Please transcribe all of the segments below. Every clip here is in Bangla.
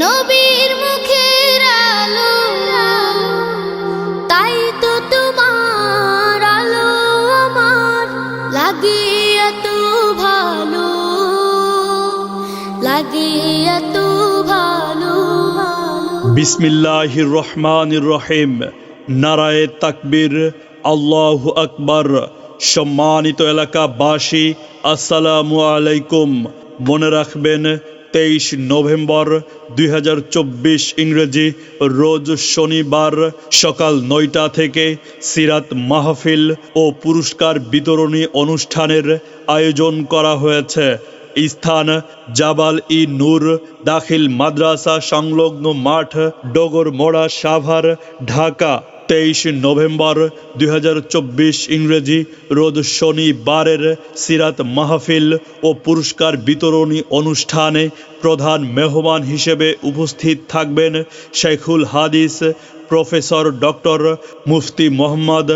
নবীর মুখের আলো, তাই তো তোমার আলো আমার লাগে এত ভালো, লাগে এত ভালো। বিসমিল্লাহির রহমানির রহিম। নারায়ে তাকবীর, আল্লাহু আকবার। সম্মানিত এলাকাবাসী, আসসালামু আলাইকুম। মনে রাখবেন 23 নভেম্বর 2024 ইংরেজি রোজ শনিবার সকাল 9টা থেকে সিরাত মাহফিল ও পুরস্কার বিতরণী অনুষ্ঠানের আয়োজন করা হয়েছে। স্থান জাবাল ই নূর দাখিল মাদ্রাসা সংলগ্ন মাঠ, ডগরমোড়া, সাভার, ঢাকা। 23 নভেম্বর 2024 ইংরেজি রোজ শনিবারের সিরাত মাহফিল ও পুরস্কার বিতরণী অনুষ্ঠানে প্রধান মেহমান হিসেবে উপস্থিত থাকবেন শেখুল হাদিস প্রফেসর ডক্টর মুফতি মোহাম্মদ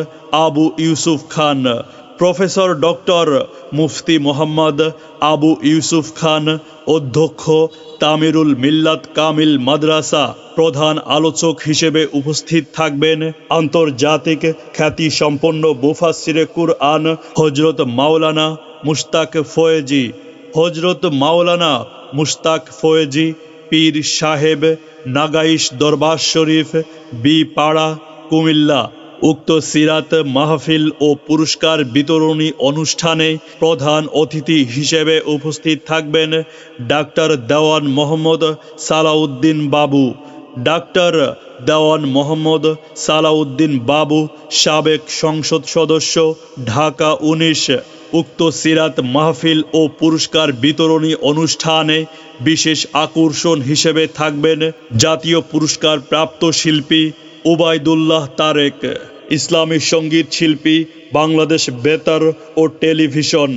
আবু ইউসুফ খান। প্রফেসর ডক্টর মুফতি মোহাম্মদ আবু ইউসুফ খান, অধ্যক্ষ, তামিরুল মিল্লাত কামিল মাদ্রাসা। প্রধান আলোচক হিসেবে উপস্থিত থাকবেন আন্তর্জাতিক খ্যাতিসম্পন্ন মুফাসসিরে কুরআন হযরত মাওলানা মুশতাক ফয়েজী। হযরত মাওলানা মুশতাক ফয়েজী পীর সাহেব, নাগাইশ দরবার শরীফ, বি পাড়া, কুমিল্লা। উক্ত সিরাত মাহফিল ও পুরস্কার বিতরণী অনুষ্ঠানে প্রধান অতিথি হিসেবে উপস্থিত থাকবেন ডাক্তার দেওয়ান মোহাম্মদ সালাউদ্দিন বাবু। ডাক্তার দেওয়ান মোহাম্মদ সালাউদ্দিন বাবু, সাবেক সংসদ সদস্য, ঢাকা 19। উক্ত সিরাত মাহফিল ও পুরস্কার বিতরণী অনুষ্ঠানে বিশেষ আকর্ষণ হিসেবে থাকবেন জাতীয় পুরস্কার প্রাপ্ত শিল্পী উবাইদুল্লাহ তারেক, ইসলামী সঙ্গীত শিল্পী, বাংলাদেশ বেতার ও টেলিভিশন।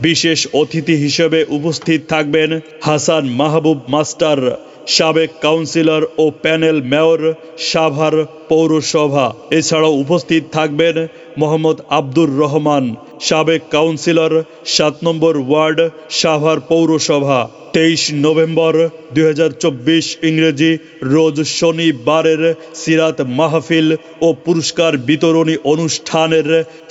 বিশেষ অতিথি হিসেবে উপস্থিত থাকবেন হাসান মাহবুব মাস্টার, সাবেক কাউন্সিলর ও প্যানেল মেয়র, সাভার পৌরসভা। এছাড়াও উপস্থিত থাকবেন মোহাম্মদ আব্দুর রহমান, সাবেক কাউন্সিলর, 7 নম্বর ওয়ার্ড, সাভার পৌরসভা। 23 নভেম্বর 2024 ইংরেজি রোজ শনিবারের সিরাত মাহফিল ও পুরস্কার বিতরণী অনুষ্ঠানের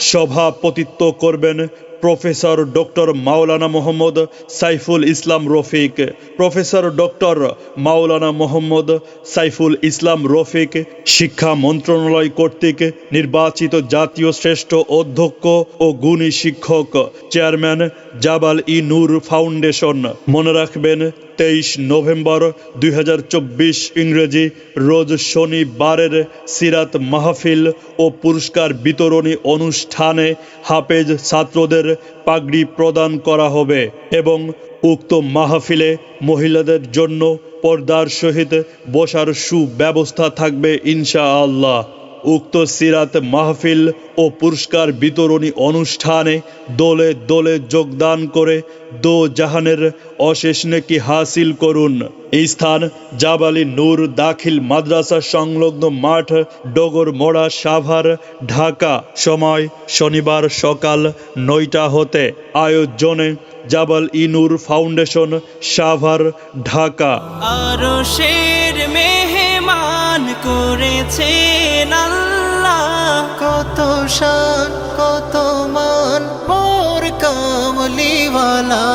সভাপতিত্ব করবেন প্রফেসর ডক্টর মাওলানা মোহাম্মদ সাইফুল ইসলাম রফিক। প্রফেসর ডক্টর মাওলানা মোহাম্মদ সাইফুল ইসলাম রফিক শিক্ষা মন্ত্রণালয় কর্তৃক নির্বাচিত জাতীয় শ্রেষ্ঠ অধ্যক্ষ ও গুণী শিক্ষক, চেয়ারম্যান জাবাল ই নূর ফাউন্ডেশন। মনে রাখবেন 23 নভেম্বর 2024 ইংরেজি রোজ শনিবারের সিরাত মাহফিল ও পুরস্কার বিতরণী অনুষ্ঠানে হাফেজ ছাত্রদের পাগড়ি প্রদান করা হবে এবং উক্ত মাহফিলে মহিলাদের জন্য পর্দার সহিত বসার সুব্যবস্থা থাকবে ইনশাআল্লাহ। উক্ত সিরাত মাহফিল ও পুরস্কার বিতরণী অনুষ্ঠানে দলে দলে যোগদান করে দো জাহানের অশেষ নেকি হাসিল করুন। এই স্থান জাবালি নূর দাখিল মাদ্রাসা সংলগ্ন মাঠ, ডগরমোড়া, সাভার, ঢাকা। সময় শনিবার সকাল 9টা হতে। আয়োজনে জাবাল ই নূর ফাউন্ডেশন, সাভার, ঢাকা। আরশের মেহমান করেছেন আল্লাহ, কত শান কত মান মোর কামলিওয়ালা।